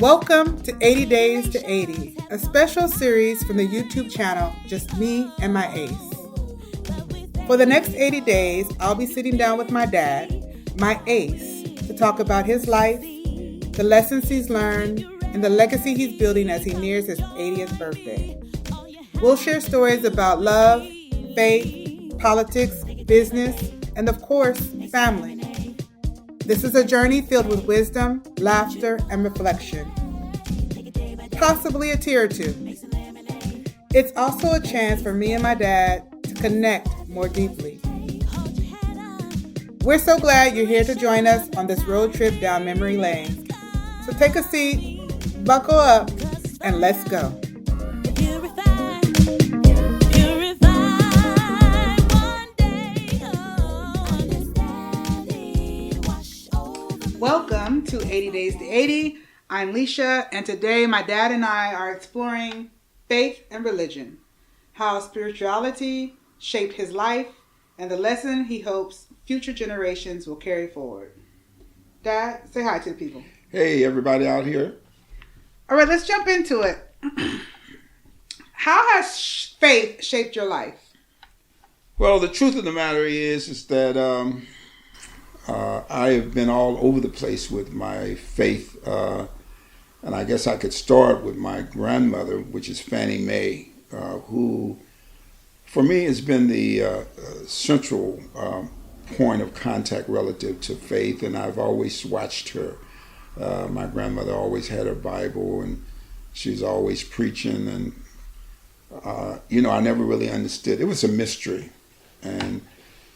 Welcome to 80 Days to 80, a special series from the YouTube channel Just Me and My Ace. For the next 80 days, I'll be sitting down with my dad, my ace, to talk about his life, the lessons he's learned, and the legacy he's building as he nears his 80th birthday. We'll share stories about love, faith, politics, business, and of course, family. This is a journey filled with wisdom, laughter, and reflection. Possibly a tear or two. It's also a chance for me and my dad to connect more deeply. We're so glad you're here to join us on this road trip down memory lane. So take a seat, buckle up, and let's go. Welcome to 80 Days to 80. I'm Leisha, and today my dad and I are exploring faith and religion, how spirituality shaped his life, and the lesson he hopes future generations will carry forward. Dad, say hi to the people. Hey, everybody out here. All right, let's jump into it. How has faith shaped your life? Well, the truth of the matter is that I have been all over the place with my faith, and I guess I could start with my grandmother, which is Fannie Mae, who, for me, has been the central point of contact relative to faith, and I've always watched her. My grandmother always had her Bible, and she's always preaching, and I never really understood. It was a mystery, and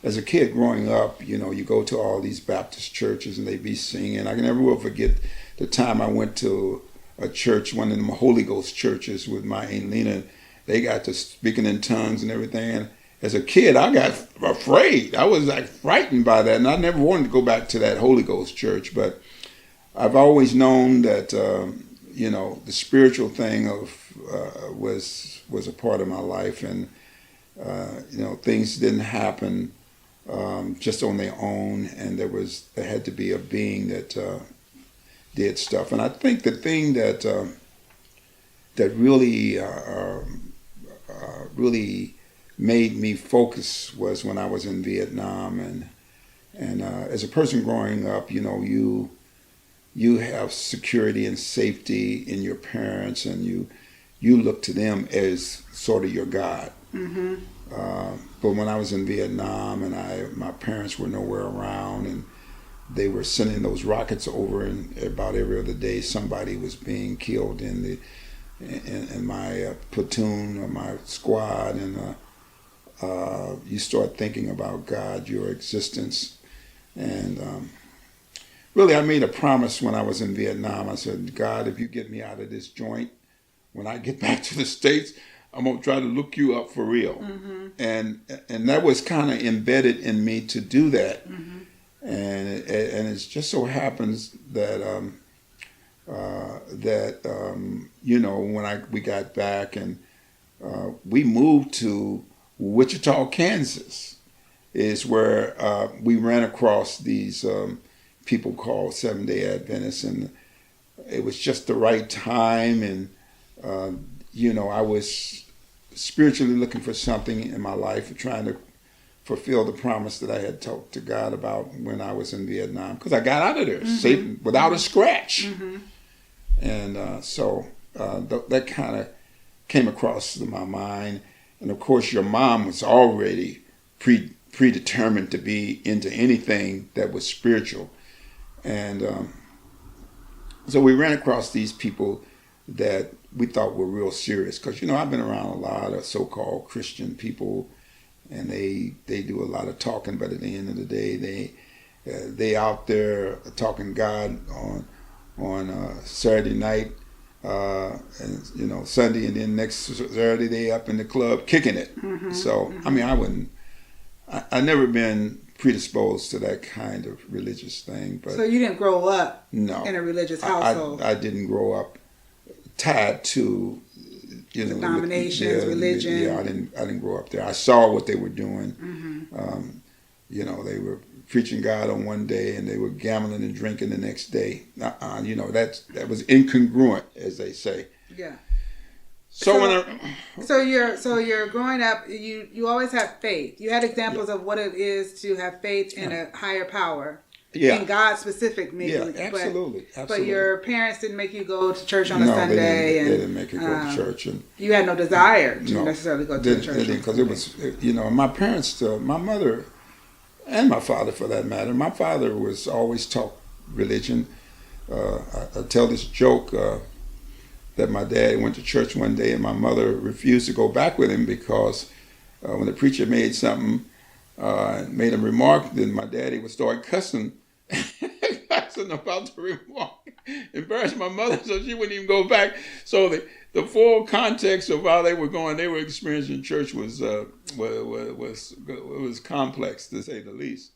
as a kid growing up, you go to all these Baptist churches and they be singing. I can never will forget the time I went to a church, one of them Holy Ghost churches with my Aunt Lena. They got to speaking in tongues and everything. And as a kid, I got afraid. I was like frightened by that. And I never wanted to go back to that Holy Ghost church. But I've always known that, the spiritual thing was a part of my life. And, things didn't happen just on their own, and there had to be a being that did stuff. And I think the thing that really made me focus was when I was in Vietnam, and as a person growing up, you have security and safety in your parents, and you look to them as sort of your God. Mm-hmm. But when I was in Vietnam and my parents were nowhere around, and they were sending those rockets over, and about every other day somebody was being killed in my platoon or my squad, and you start thinking about God, your existence, and really I made a promise when I was in Vietnam. I said, God, if you get me out of this joint, when I get back to the States, I'm going to try to look you up for real. Mm-hmm. And that was kind of embedded in me to do that. Mm-hmm. And it just so happens that, when we got back and we moved to Wichita, Kansas, is where we ran across these people called Seventh-day Adventists. And it was just the right time, and I was spiritually looking for something in my life, trying to fulfill the promise that I had talked to God about when I was in Vietnam, because I got out of there safe, without a scratch. Mm-hmm. And so that kind of came across my mind. And of course, your mom was already predetermined to be into anything that was spiritual. And so we ran across these people that we thought were real serious, because I've been around a lot of so-called Christian people, and they do a lot of talking, but at the end of the day, they out there talking God on Saturday night, and Sunday, and then next Saturday they up in the club kicking it. Mm-hmm. So I never been predisposed to that kind of religious thing. But so you didn't grow up in a religious household? I didn't grow up tied to denominations, religion. Yeah, I didn't grow up there. I saw what they were doing. Mm-hmm. They were preaching God on one day and they were gambling and drinking the next day. You know, that was incongruent, as they say. Yeah. So you're growing up. You always have faith. You had examples of what it is to have faith in a higher power. Yeah. In God specific, maybe. Yeah, absolutely. But your parents didn't make you go to church on a Sunday. They didn't make you go to church. And you had no desire to necessarily go to church. Because it was, you know, my parents, my mother, and my father for that matter. My father was always taught religion. I tell this joke that my dad went to church one day and my mother refused to go back with him because when the preacher made something, made a remark, then my daddy would start cussing about the remark, embarrassed my mother, so she wouldn't even go back. So the full context of how they were experiencing church was complex, to say the least.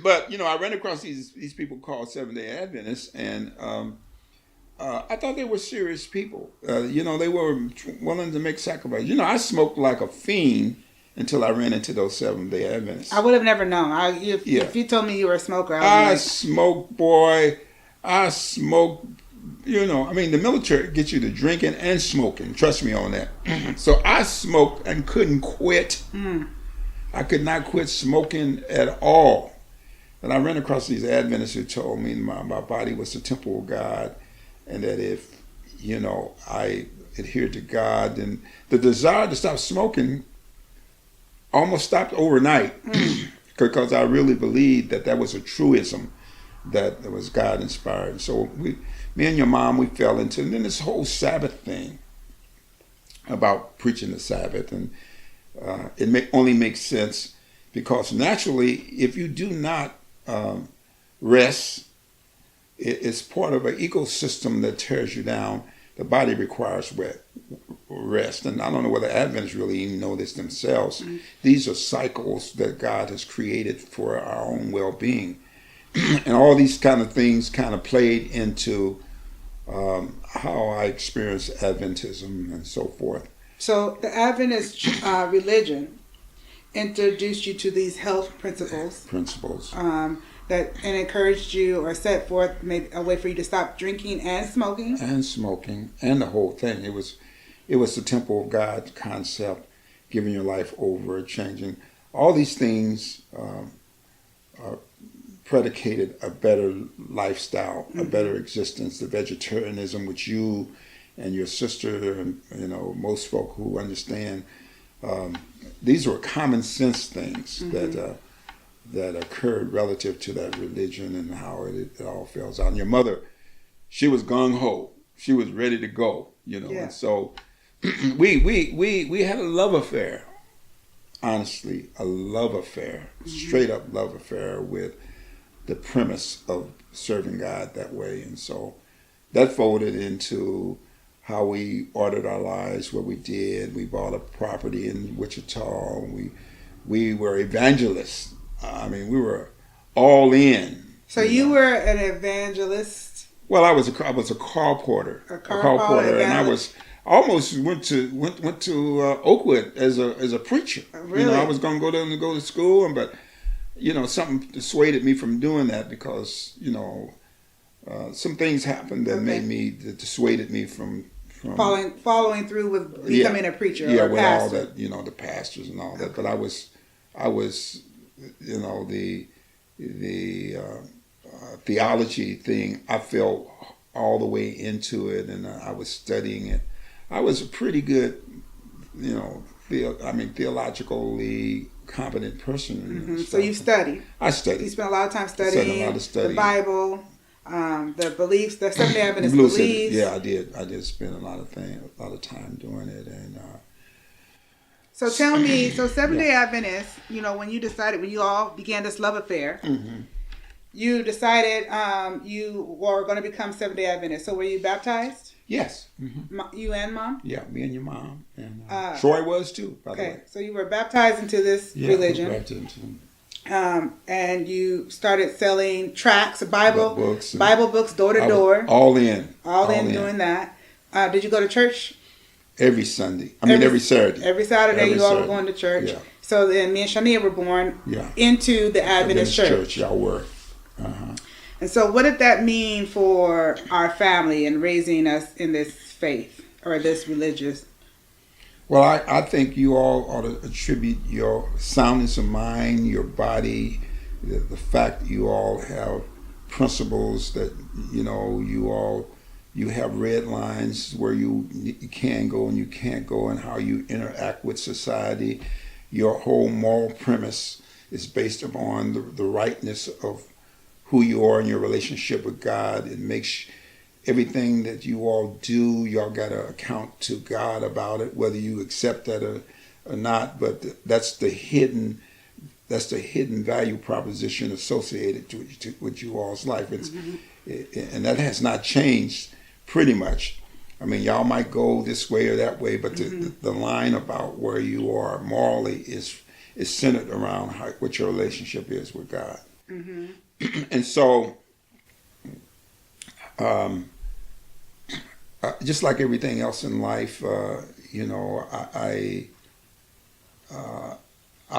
But you know, I ran across these people called Seventh-day Adventists, and I thought they were serious people. You know, they were willing to make sacrifices. You know, I smoked like a fiend until I ran into those Seventh-day Adventists. I would have never known. If you told me you were a smoker, I smoked, boy. I smoked. You know, I mean, the military gets you to drinking and smoking. Trust me on that. So I smoked and couldn't quit. I could not quit smoking at all. And I ran across these Adventists who told me my body was the temple of God, and that if, you know, I adhered to God, then the desire to stop smoking almost stopped overnight, because I really believed that was a truism that was God inspired. So me and your mom, we fell into, and then this whole Sabbath thing about preaching the Sabbath, and it only makes sense because naturally, if you do not rest, it's part of an ecosystem that tears you down. The body requires rest. And I don't know whether Adventists really even know this themselves. These are cycles that God has created for our own well-being. And all these kind of things kind of played into how I experienced Adventism and so forth. So the Adventist religion introduced you to these health principles. That and encouraged you or set forth maybe a way for you to stop drinking and smoking. And the whole thing. It was the temple of God concept, giving your life over, changing. All these things predicated a better lifestyle, a better existence. The vegetarianism, which you and your sister and, you know, most folk who understand, these were common sense things that occurred relative to that religion and how it all falls out. And your mother, she was gung-ho. She was ready to go, you know. Yeah. And so we had a love affair, honestly, a love affair, straight up love affair with the premise of serving God that way. And so that folded into how we ordered our lives, what we did. We bought a property in Wichita. We were evangelists. I mean, we were all in. So you were an evangelist? Well, I was a car porter. A car porter, and I almost went to Oakwood as a preacher. Really? You know, I was going to go to school, but you know, something dissuaded me from doing that because, you know, some things happened that that dissuaded me from following through with becoming a preacher. Yeah, or with pastor. all that, you know, the pastors and all that. But I was, you know, the theology thing. I fell all the way into it, and I was studying it. I was a pretty good, you know, theologically competent person. So you studied. I studied. You spent a lot of time studying the Bible, the beliefs, the Seventh-day Adventist beliefs. Yeah, I did. I did spend a lot of time doing it, and. So tell me, Seventh-day Adventists, you know, when you all began this love affair, you decided you were going to become Seventh-day Adventists. So were you baptized? Yes. You and Mom? Yeah, me and your mom. And Troy was too, by the way. So you were baptized into this religion. And you started selling tracts, Bible books, door to door. All in doing that. Did you go to church? Every Sunday. Every Saturday. Every Saturday you all were going to church. Yeah. So then me and Shania were born Yeah. into the Adventist church. Y'all were. Uh-huh. And so what did that mean for our family and raising us in this faith or this religious? Well, I think you all ought to attribute your soundness of mind, your body, the fact that you all have principles that, you have red lines where you can go and you can't go, and how you interact with society. Your whole moral premise is based upon the rightness of who you are in your relationship with God. It makes everything that you all do, y'all got to account to God about it, whether you accept that or not. But that's the hidden value proposition associated with you all's life. And that has not changed pretty much. I mean, y'all might go this way or that way, but the line about where you are morally is centered around what your relationship is with God. Mm-hmm. And so, just like everything else in life, I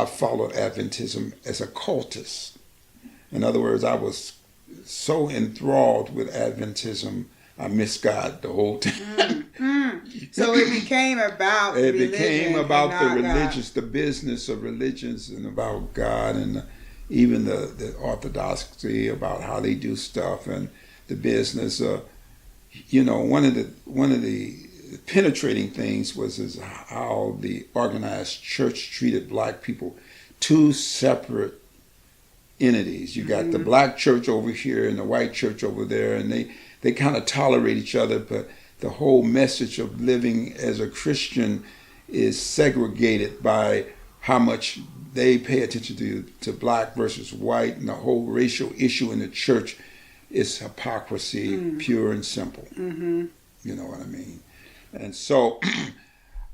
followed Adventism as a cultist. In other words, I was so enthralled with Adventism, I missed God the whole time. So it became about it religion became about the and not religious, the business of religions, and about God, and even the orthodoxy about how they do stuff, and the business. One of the penetrating things is how the organized church treated black people, two separate entities. You got the black church over here and the white church over there, and they kind of tolerate each other, but the whole message of living as a Christian is segregated by how much they pay attention to black versus white, and the whole racial issue in the church is hypocrisy, pure and simple. Mm-hmm. You know what I mean? And so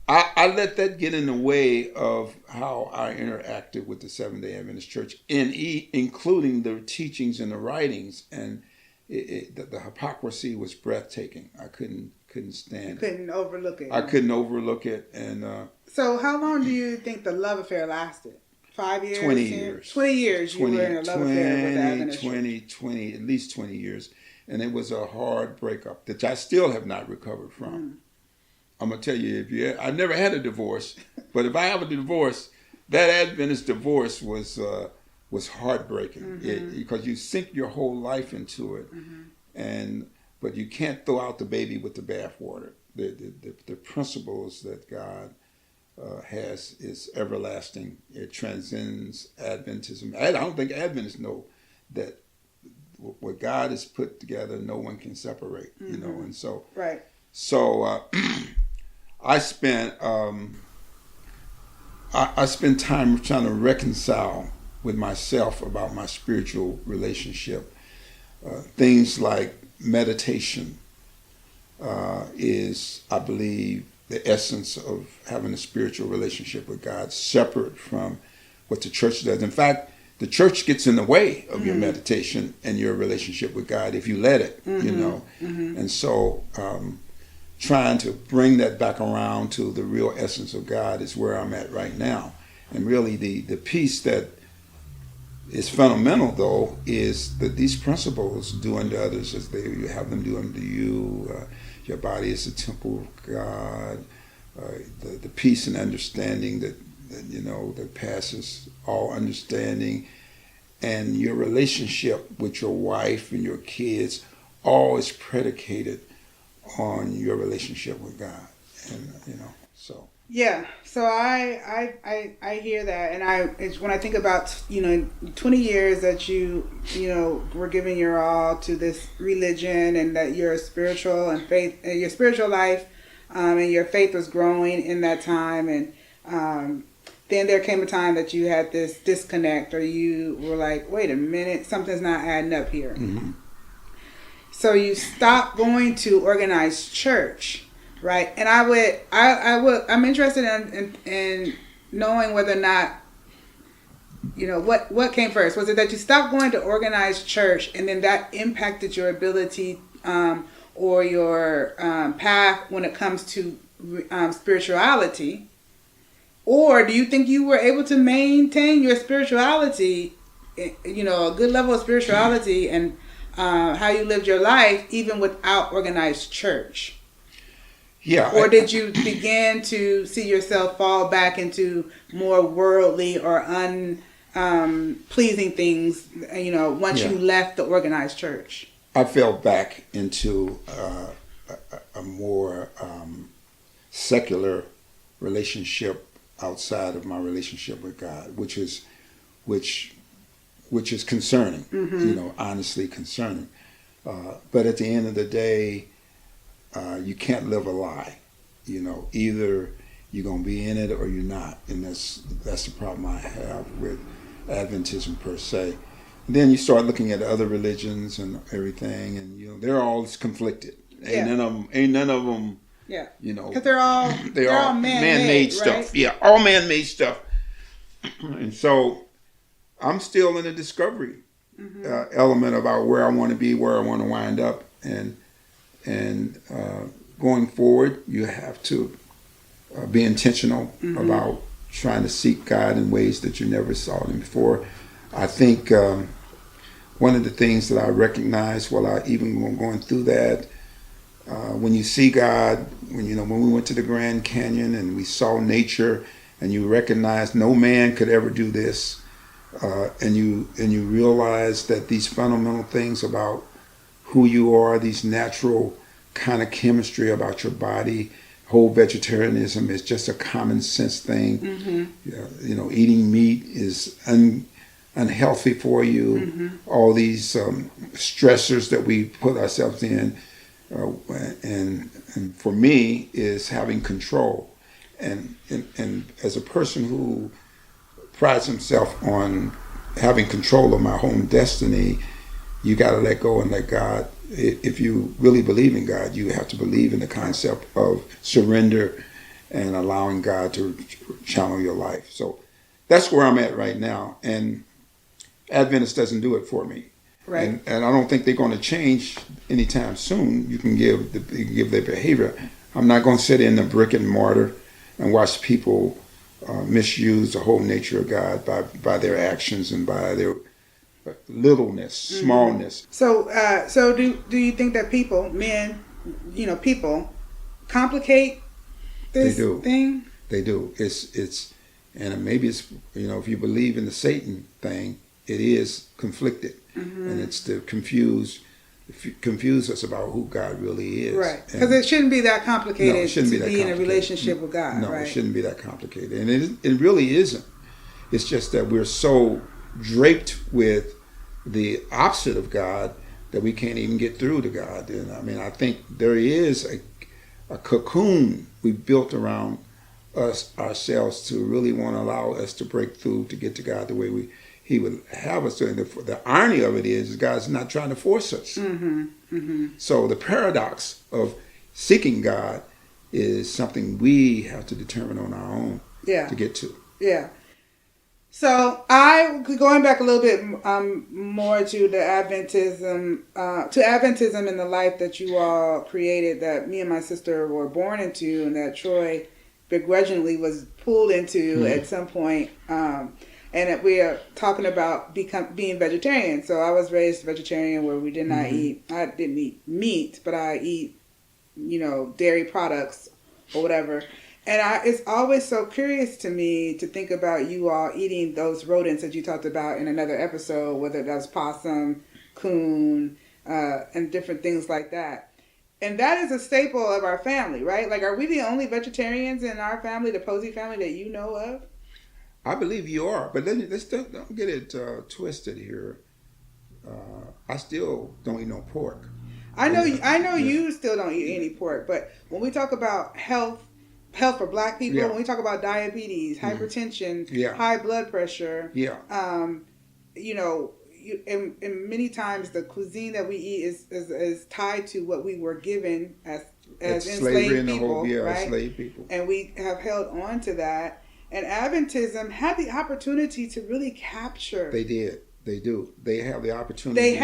I let that get in the way of how I interacted with the Seventh-day Adventist Church, including the teachings and the writings, and the hypocrisy was breathtaking. I couldn't stand it. Couldn't overlook it. I couldn't overlook it. And so how long do you think the love affair lasted? 5 years? 20 years. 20 years you were in a love affair with the Adventist 20, at least 20 years. And it was a hard breakup that I still have not recovered from. I'm going to tell you, I've never had a divorce, but if I have a divorce, that Adventist divorce was heartbreaking, because you sink your whole life into it, but you can't throw out the baby with the bathwater. The principles that God has is everlasting. It transcends Adventism. I don't think Adventists know that what God has put together, no one can separate. And so right. So I spent I spent time trying to reconcile with myself about my spiritual relationship. Things like meditation is, I believe, the essence of having a spiritual relationship with God, separate from what the church does. In fact, the church gets in the way of your meditation and your relationship with God if you let it, And so trying to bring that back around to the real essence of God is where I'm at right now. And really the piece that is fundamental, though, is that these principles, do unto others as you have them do unto you. Your body is the temple of God. The peace and understanding that passes all understanding, and your relationship with your wife and your kids, all is predicated on your relationship with God. And so. Yeah, so I hear that, and it's when I think about 20 years that you were giving your all to this religion, and that your spiritual and faith, your spiritual life, and your faith was growing in that time, and then there came a time that you had this disconnect, or you were like, wait a minute, something's not adding up here. Mm-hmm. So you stopped going to organized church. Right, and I'm interested in knowing whether or not, what came first. Was it that you stopped going to organized church, and then that impacted your ability or your path when it comes to spirituality, Or do you think you were able to maintain your spirituality, you know, a good level of spirituality and how you lived your life even without organized church? Yeah. Or did you begin to see yourself fall back into more worldly or unpleasing things, you know, once you left the organized church? I fell back into a more secular relationship outside of my relationship with God, which is concerning, you know, honestly concerning. But at the end of the day, you can't live a lie. You know, either you're gonna be in it or you're not, and that's the problem I have with Adventism per se. And then you start looking at other religions and everything, and you know they're all conflicted. Ain't none of them. Yeah. You know, because they're all man-made stuff. right? Yeah, all man-made stuff. And so I'm still in the discovery element about where I want to be, where I want to wind up, and going forward, you have to be intentional about trying to seek God in ways that you never saw Him before. I think one of the things that I recognized while I even going through that, when you see God, when we went to the Grand Canyon and we saw nature, and you recognize no man could ever do this, and you realize that these fundamental things about who you are, these natural kind of chemistry about your body, whole vegetarianism is just a common sense thing. You know, eating meat is unhealthy for you. All these stressors that we put ourselves in, and for me is having control. And as a person who prides himself on having control of my own destiny, you got to let go and let God. If you really believe in God, you have to believe in the concept of surrender and allowing God to channel your life. So that's where I'm at right now. And Adventist doesn't do it for me. Right. And I don't think they're going to change anytime soon. You can give their behavior. I'm not going to sit in the brick and mortar and watch people misuse the whole nature of God by their actions and by their littleness, smallness. So do you think that people complicate this thing? They do. It's and maybe it's, if you believe in the Satan thing, it is conflicted, and it's to confuse us about who God really is. Right. Because it shouldn't be that complicated to be in a relationship with God. No, right? It shouldn't be that complicated, and it really isn't. It's just that we're so draped with the opposite of God that we can't even get through to God. And I mean, I think there is a cocoon we built around ourselves to really want to allow us to break through to get to God the way He would have us. And the irony of it is God's not trying to force us. So the paradox of seeking God is something we have to determine on our own to get to. Yeah. So going back a little bit more to the Adventism in the life that you all created, that me and my sister were born into, and that Troy begrudgingly was pulled into at some point. And that we are talking about being vegetarian. So I was raised vegetarian, where we did not eat. I didn't eat meat, but I eat, dairy products or whatever. And it's always so curious to me to think about you all eating those rodents that you talked about in another episode, whether that's possum, coon, and different things like that. And that is a staple of our family, right? Like, are we the only vegetarians in our family, the Posey family, that you know of? I believe you are, but let's don't get it twisted here. I still don't eat no pork. I know you still don't eat any pork, but when we talk about health for Black people, when we talk about diabetes, hypertension, high blood pressure, and many times the cuisine that we eat is tied to what we were given as enslaved people, right? Enslaved people, and we have held on to that. And Adventism had the opportunity to really capture. They did. They do. They have the opportunity.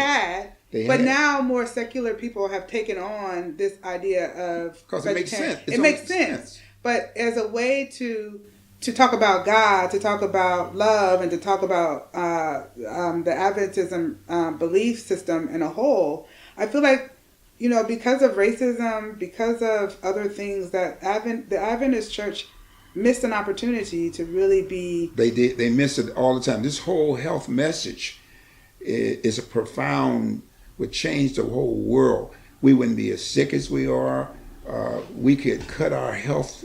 But now more secular people have taken on this idea of because it makes sense. It makes sense. But as a way to to talk about God, to talk about love, and to talk about the Adventism belief system in a whole, I feel like, because of racism, because of other things, that the Adventist church missed an opportunity to really be. They did. They miss it all the time. This whole health message is a profound, would change the whole world. We wouldn't be as sick as we are. We could cut our health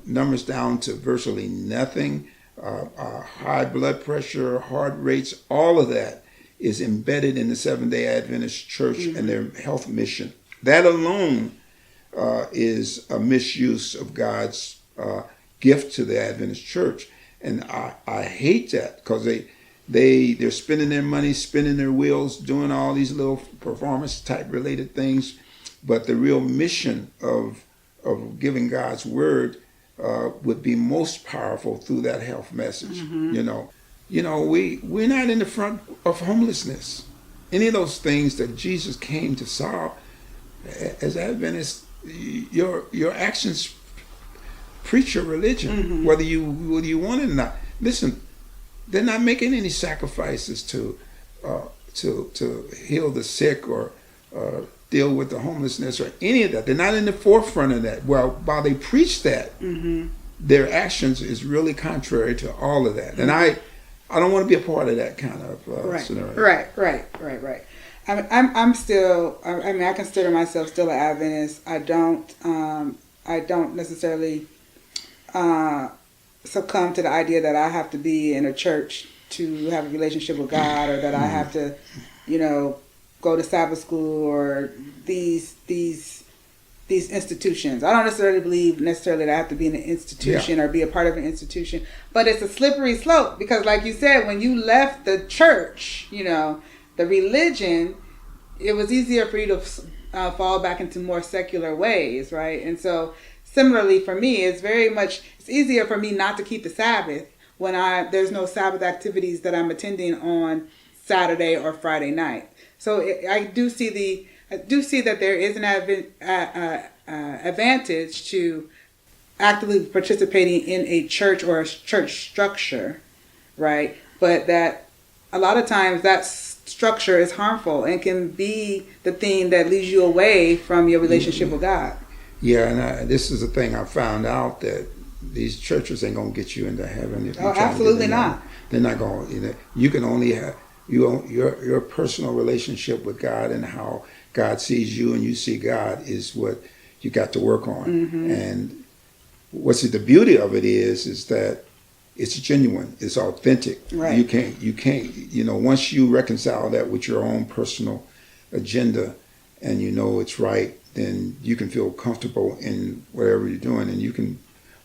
numbers down to virtually nothing. High blood pressure, heart rates, all of that is embedded in the Seventh-day Adventist Church and their health mission. That alone is a misuse of God's gift to the Adventist Church. And I hate that, because they're spending their money, spinning their wheels, doing all these little performance type related things. But the real mission of giving God's word would be most powerful through that health message. We're not in the front of homelessness. Any of those things that Jesus came to solve, as Adventists, your actions preach your religion, whether you want it or not. Listen, they're not making any sacrifices to heal the sick or deal with the homelessness or any of that. They're not in the forefront of that. Well, while they preach that, their actions is really contrary to all of that. And I don't want to be a part of that kind of scenario. Right. I'm still. I mean, I consider myself still an Adventist. I don't necessarily succumb to the idea that I have to be in a church to have a relationship with God, or that I have to, go to Sabbath school or these institutions. I don't necessarily believe that I have to be in an institution or be a part of an institution, but it's a slippery slope, because like you said, when you left the church, the religion, it was easier for you to fall back into more secular ways, right? And so similarly for me, it's easier for me not to keep the Sabbath when there's no Sabbath activities that I'm attending on Saturday or Friday night. So I do see that there is an advantage to actively participating in a church or a church structure, right? But that a lot of times that structure is harmful and can be the thing that leads you away from your relationship with God. Yeah, and this is the thing I found out, that these churches ain't gonna get you into heaven if you absolutely not. They're not gonna. You can only have your personal relationship with God, and how God sees you and you see God is what you got to work on. And the beauty of it is that it's genuine, it's authentic. Right. You can't. Once you reconcile that with your own personal agenda, and it's right, then you can feel comfortable in whatever you're doing, and you can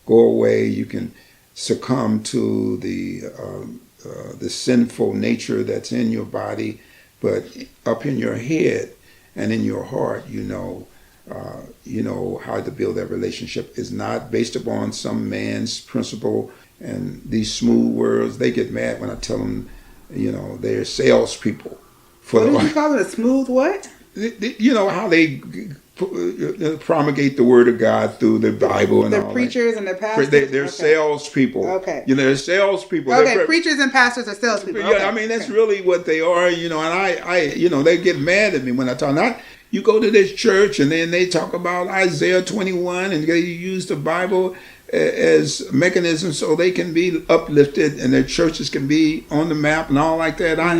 go away. You can succumb to the sinful nature that's in your body, but up in your head and in your heart, you know how to build that relationship. Is not based upon some man's principle. And these smooth words, they get mad when I tell them, they're salespeople. What did you call it? A smooth what? How they promulgate the word of God through the Bible and the all preachers that. And the pastors. They're salespeople. Okay. They're salespeople. Okay, preachers and pastors are salespeople. Yeah, okay. I mean that's really what they are. And I they get mad at me when I talk. You go to this church and then they talk about Isaiah 21 and they use the Bible as mechanism so they can be uplifted and their churches can be on the map and all like that. I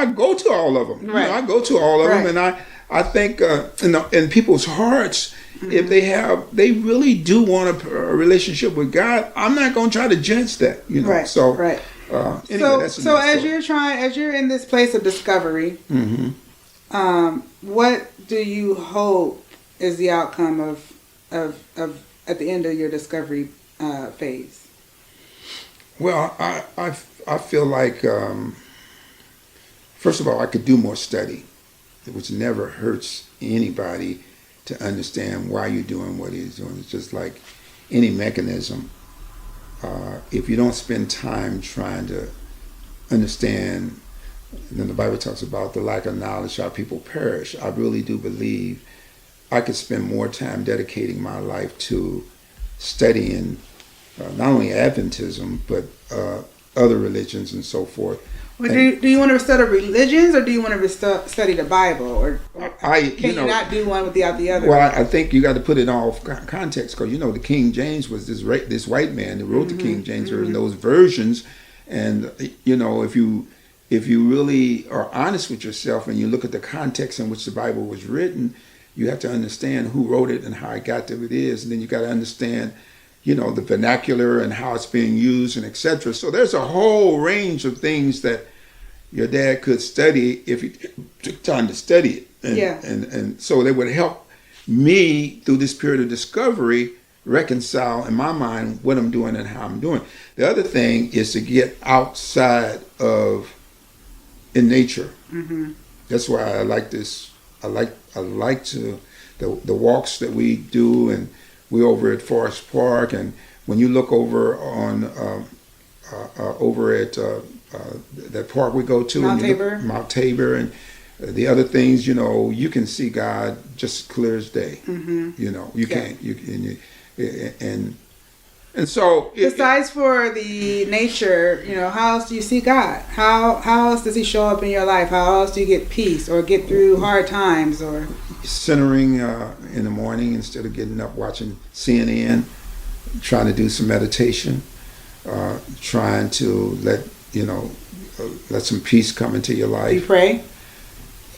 go to all of them. Right. I go to all of them, and I think in people's hearts, if they really do want a relationship with God, I'm not going to try to judge that. Right. So right. Anyway, so as you're in this place of discovery, what do you hope is the outcome of at the end of your discovery phase? Well, I feel like first of all, I could do more study, which never hurts anybody to understand why you're doing what you're doing. It's just like any mechanism. If you don't spend time trying to understand, then the Bible talks about the lack of knowledge, how people perish. I really do believe I could spend more time dedicating my life to studying not only Adventism, but other religions and so forth. Well, do you want to study religions, or do you want to study the Bible, or can you not do one without the other? Well, I think you got to put it all context, because the King James was this white man that wrote the King James in those versions, and if you really are honest with yourself and you look at the context in which the Bible was written, you have to understand who wrote it and how it got to where it is, and then you got to understand the vernacular and how it's being used and etc. So there's a whole range of things that your dad could study if he took time to study it. And so they would help me through this period of discovery reconcile in my mind what I'm doing and how I'm doing. The other thing is to get outside of in nature. That's why I like this. I like to the walks that we do, and we're over at Forest Park, and when you look over on over at that park we go to, Mount Tabor, and the other things, you can see God just clear as day. You can't. And so besides for the nature, how else do you see God? How else does He show up in your life? How else do you get peace or get through hard times? Or centering in the morning instead of getting up watching CNN, trying to do some meditation, trying to let some peace come into your life. You pray?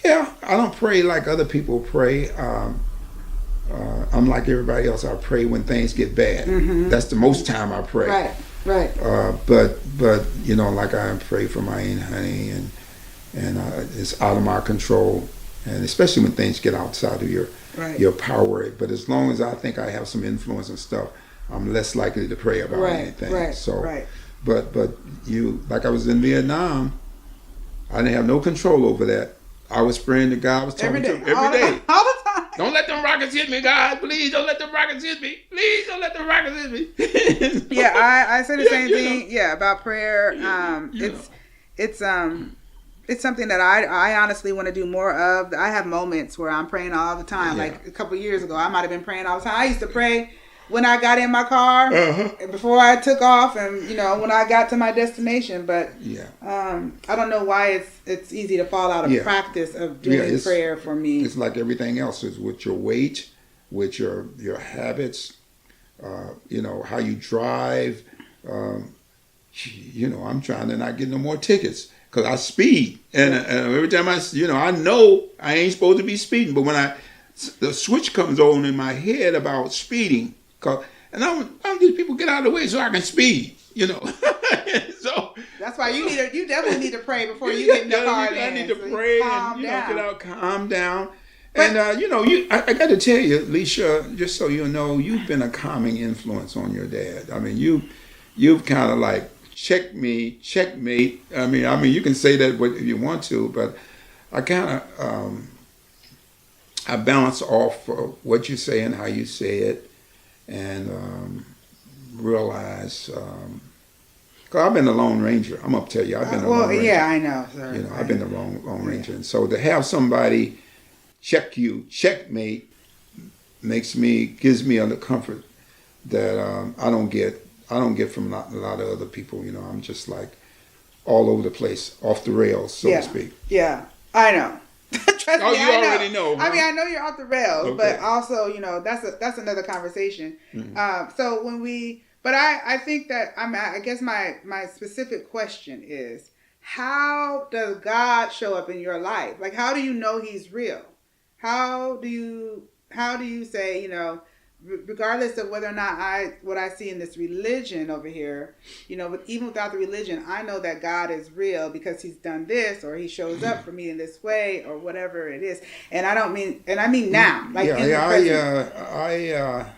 Yeah, I don't pray like other people pray. I'm like everybody else. I pray when things get bad. That's the most time I pray. Right. But like I pray for my Aunt Honey, and it's out of my control, and especially when things get outside of your power. But as long as I think I have some influence and stuff, I'm less likely to pray about anything. But like I was in Vietnam, I didn't have no control over that. I was praying to God. I was talking to Him every day. All the time. Don't let them rockets hit me, God. Please don't let them rockets hit me. Please don't let them rockets hit me. Yeah, I say the same thing. Yeah, about prayer. It's something that I honestly want to do more of. I have moments where I'm praying all the time. Like a couple of years ago, I might have been praying all the time. I used to pray when I got in my car, before I took off, and when I got to my destination. But I don't know why it's easy to fall out of practice of doing prayer for me. It's like everything else. Is with your weight, with your habits, how you drive. I'm trying to not get no more tickets because I speed, and every time I know I ain't supposed to be speeding, but when the switch comes on in my head about speeding. And I'm these people get out of the way so I can speed, So that's why you definitely need to pray before you get in the car. I need to pray and get out, calm down. But, and I got to tell you, Alicia, just so you know, you've been a calming influence on your dad. I mean, you've kind of like checkmate. I mean, you can say that if you want to, but I kind of I balance off what you say and how you say it. And realize, because I've been the Lone Ranger. I'm gonna tell you, I've been the Lone Ranger. Yeah, I know, sir. I've been the Lone Ranger, and so to have somebody checkmate, gives me the comfort that I don't get from a lot of other people. I'm just like all over the place, off the rails, so to speak. Yeah, I know. Trust me, you already know. Huh? I mean, I know you're off the rails, but also, that's another conversation. So I think that I guess my specific question is, how does God show up in your life? Like, how do you know He's real? How do you say, regardless of whether or not what I see in this religion over here, but even without the religion, I know that God is real because He's done this, or He shows up for me in this way, or whatever it is. And I mean now, like in the present.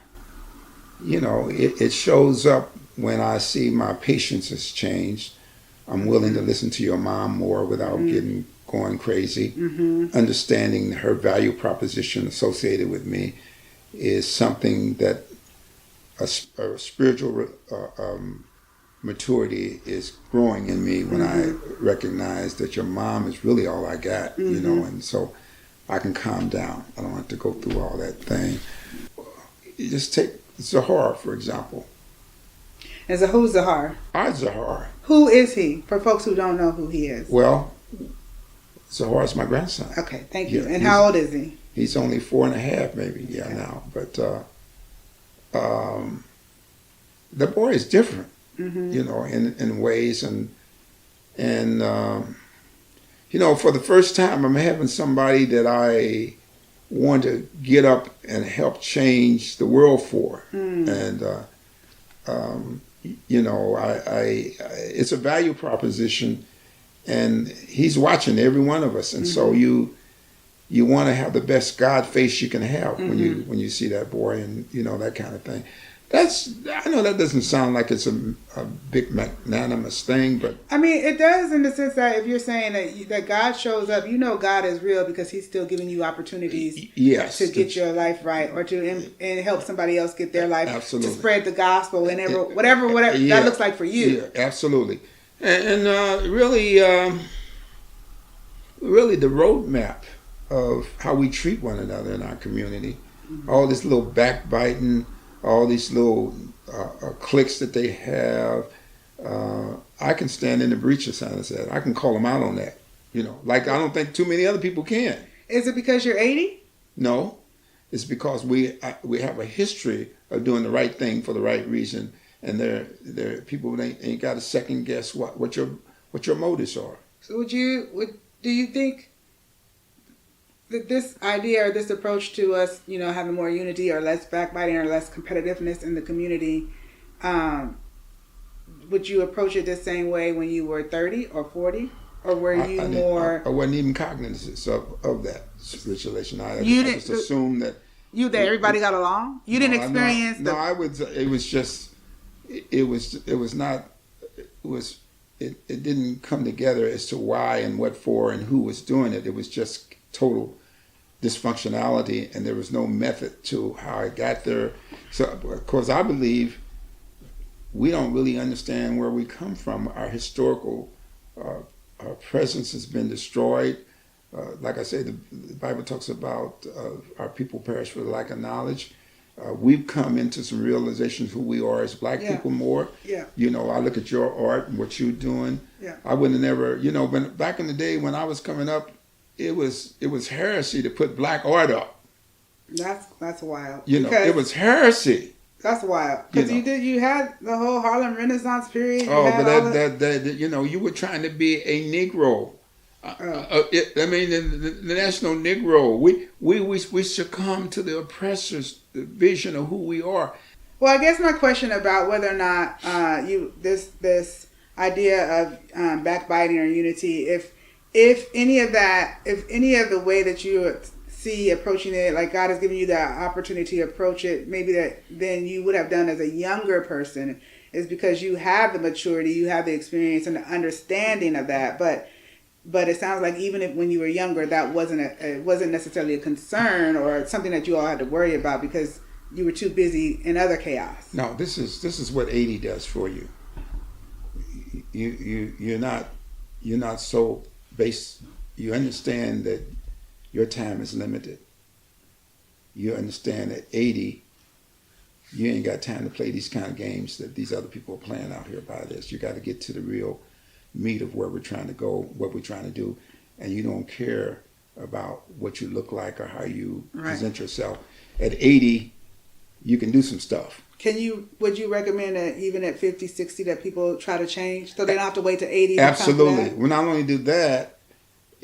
It shows up when I see my patience has changed. I'm willing to listen to your mom more without going crazy. Understanding her value proposition associated with me is something that a spiritual maturity is growing in me when I recognize that your mom is really all I got, and so I can calm down. I don't have to go through all that thing. You just take Zahara, for example. And so who's Zahar? Zahar. Who is he? For folks who don't know who he is. Well, Zahar's my grandson. Okay, thank you. And how old is he? He's only 4.5, maybe, now. But the boy is different, in ways. And for the first time, I'm having somebody that I want to get up and help change the world for. And, it's a value proposition, and he's watching every one of us. And so you want to have the best God face you can have when you see that boy, and that kind of thing. I know that doesn't sound like it's a big magnanimous thing, but I mean, it does in the sense that if you're saying that God shows up, God is real because He's still giving you opportunities to get your life right, or to and help somebody else get their life, absolutely, to spread the gospel, whatever that looks like for you. Yeah, absolutely, and really the roadmap of how we treat one another in our community, all this little backbiting, all these little cliques that they have. I can stand in the breach of sign and say, I can call them out on that. Like I don't think too many other people can. Is it because you're 80? No, it's because we have a history of doing the right thing for the right reason, and there people ain't got to second guess what your motives are. So do you think that this idea or this approach to us, having more unity or less backbiting or less competitiveness in the community, would you approach it the same way when you were 30 or 40? Or were you more... I wasn't even cognizant of that situation. I just assumed that... That everybody got along? You didn't experience... No, I would... It was just... It was not... It didn't come together as to why and what for and who was doing it. It was just total dysfunctionality, and there was no method to how I got there. So, of course, I believe we don't really understand where we come from. Our historical our presence has been destroyed. Like I say, the Bible talks about our people perish for the lack of knowledge. We've come into some realizations who we are as black people more. Yeah. I look at your art and what you're doing. Yeah. I would have never, but back in the day when I was coming up, it was heresy to put black art up. That's wild. It was heresy. That's wild. Because you had the whole Harlem Renaissance period. You were trying to be a Negro. The national Negro. We succumb to the oppressor's vision of who we are. Well, I guess my question about whether or not this idea of backbiting or unity, if any of the way that you see approaching it, like God has given you the opportunity to approach it, maybe that then you would have done as a younger person, is because you have the maturity, you have the experience and the understanding of that. But it sounds like even if when you were younger, that wasn't necessarily a concern or something that you all had to worry about because you were too busy in other chaos. No, this is what 80 does for you. You're not so based. You understand that your time is limited. You understand at 80, you ain't got time to play these kind of games that these other people are playing out here by this. You got to get to the real meat of where we're trying to go, what we're trying to do, and you don't care about what you look like or how you present yourself. At 80, you can do some stuff. Would you recommend that even at 50, 60 that people try to change so they don't have to wait to 80? Absolutely. We'll not only do that,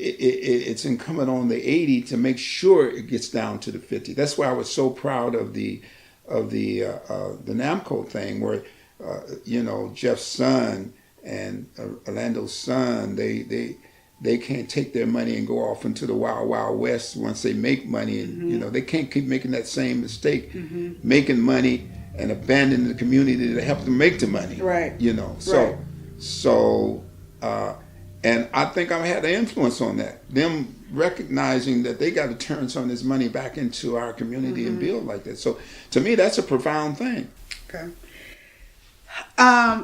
it's incumbent on the 80 to make sure it gets down to the 50. That's why I was so proud of the NAMCO thing where Jeff's son and Orlando's son, they can't take their money and go off into the wild, wild west once they make money. And, they can't keep making that same mistake, making money and abandoning the community to help them make the money. Right. And I think I had an influence on that. Them recognizing that they got to turn some of this money back into our community and build like that. So to me, that's a profound thing. Okay.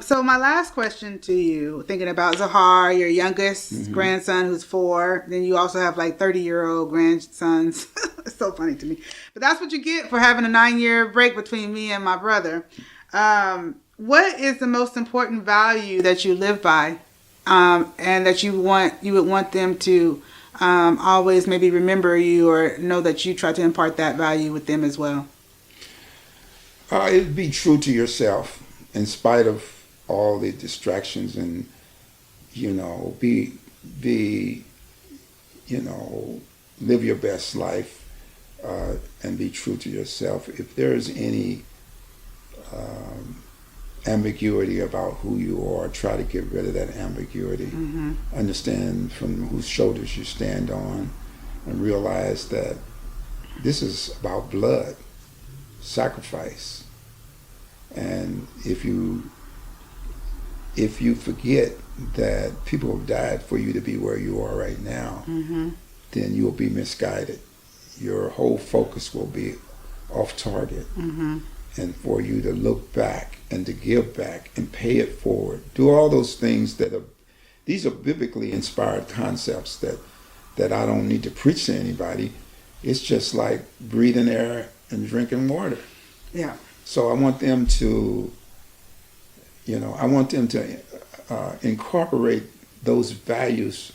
So my last question to you, thinking about Zahar, your youngest grandson who's 4, then you also have like 30-year-old grandsons. It's so funny to me. But that's what you get for having a 9-year break between me and my brother. What is the most important value that you live by, and that you would want them to always maybe remember you or know that you try to impart that value with them as well? It'd be true to yourself in spite of all the distractions, and be live your best life, and be true to yourself. If there's any ambiguity about who you are, try to get rid of that ambiguity. Mm-hmm. Understand from whose shoulders you stand on, and realize that this is about blood, sacrifice. And if you forget that people have died for you to be where you are right now, Mm-hmm. then you'll be misguided. Your whole focus will be off target. Mm-hmm. And for you to look back and to give back and pay it forward, do all those things these are biblically inspired concepts that I don't need to preach to anybody. It's just like breathing air and drinking water. Yeah. So I want them to, incorporate those values,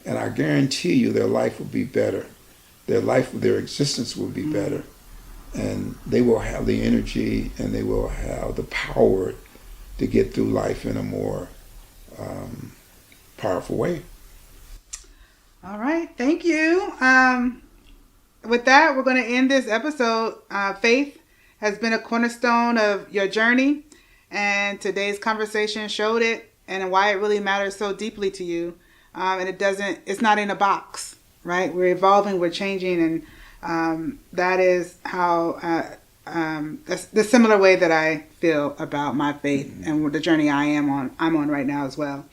and I guarantee you their life will be better. Their existence will be better, and they will have the energy and they will have the power to get through life in a more powerful way. All right. Thank you. With that, we're going to end this episode. Faith has been a cornerstone of your journey, and today's conversation showed it and why it really matters so deeply to you. And it's not in a box, right? We're evolving, we're changing, and that is how that's the similar way that I feel about my faith and the journey I'm on right now as well.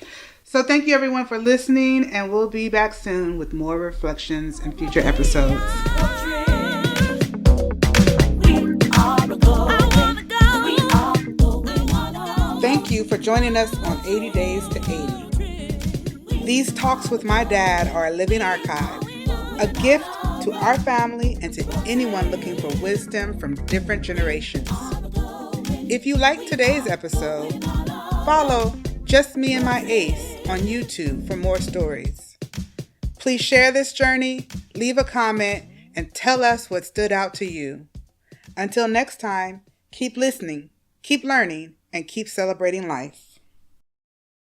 So thank you everyone for listening, and we'll be back soon with more reflections in future episodes. Thank you for joining us on 80 Days to 80. These talks with my dad are a living archive, a gift to our family and to anyone looking for wisdom from different generations. If you like today's episode, follow Just Me and My Ace on YouTube for more stories. Please share this journey, leave a comment, and tell us what stood out to you. Until next time, keep listening, keep learning, and keep celebrating life.